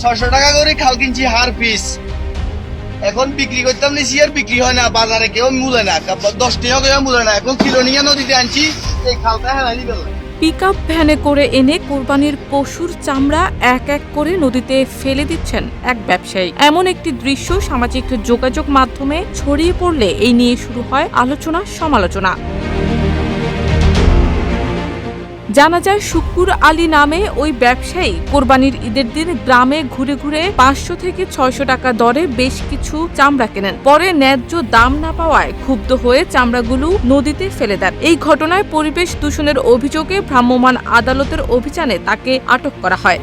600 টাকা করে খাল কিনছি হার পিস। এখন বিক্রি করতাম নিছি আর বিক্রি হয় না, বাজারে কেউ মূলে না, 10 টাকা কেউ মূলে না। এখন কিলো নিয়ে নদীতে আনছি, এই খালটা হেলাই দিবে। পিকআপ ভ্যানে করে এনে কোরবানির পশুর চামড়া এক এক করে নদীতে ফেলে দিচ্ছেন এক ব্যবসায়ী। এমন একটি দৃশ্য সামাজিক যোগাযোগ মাধ্যমে ছড়িয়ে পড়লে এই নিয়ে শুরু হয় আলোচনা সমালোচনা। জানা যায় শুক্কুর আলী নামে ওই ব্যবসায়ী কোরবানির ঈদের দিন গ্রামে ঘুরে ঘুরে 500 থেকে 600 টাকা দরে বেশ কিছু চামড়া কেনেন। পরে ন্যায্য দাম না পাওয়ায় ক্ষুব্ধ হয়ে চামড়াগুলো নদীতে ফেলে দেন। এই ঘটনায় পরিবেশ দূষণের অভিযোগে ভ্রাম্যমাণ আদালতের অভিযানে তাকে আটক করা হয়।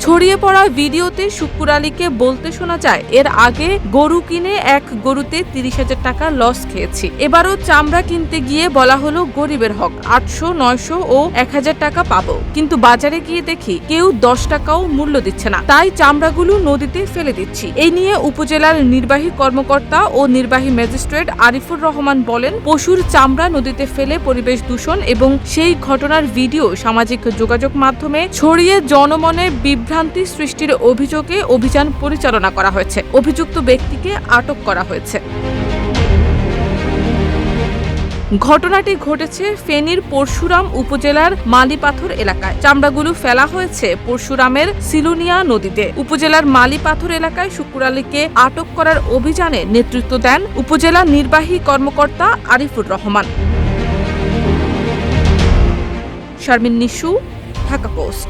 ছড়িয়ে পড়া ভিডিওতে শুক্কুর আলীকে বলতে শোনা যায়, এর আগে গরু কিনে এক গরুতে 30,000 টাকা লস খেয়েছি। এবারও চামড়া কিনতে গিয়ে বলা হলো গরিবের হক, 800, 900 ও 1000 টাকা পাবো, কিন্তু বাজারে গিয়ে দেখি কেউ 10 টাকাও মূল্য দিচ্ছে না, তাই চামড়াগুলো নদীতে ফেলে দিচ্ছি। এই নিয়ে উপজেলার নির্বাহী কর্মকর্তা ও নির্বাহী ম্যাজিস্ট্রেট আরিফুর রহমান বলেন, পশুর চামড়া নদীতে ফেলে পরিবেশ দূষণ এবং সেই ঘটনার ভিডিও সামাজিক যোগাযোগ মাধ্যমে ছড়িয়ে জনমনে বিভ্রান্তি সৃষ্টির অভিযোগে অভিযান পরিচালনা করা হয়েছে। অভিযুক্ত ব্যক্তিকে আটক করা হয়েছে। ঘটনাটি ঘটেছে ফেনীর পরশুরাম উপজেলার মালিপাথর এলাকায়। চামড়াগুলো ফেলা হয়েছে পরশুরামের সিলুনিয়া নদীতে। উপজেলার মালিপাথর এলাকায় শুক্কুর আলীকে আটক করার অভিযানে নেতৃত্ব দেন উপজেলা নির্বাহী কর্মকর্তা আরিফুর রহমান। শারমিন নিশু, ঢাকা পোস্ট।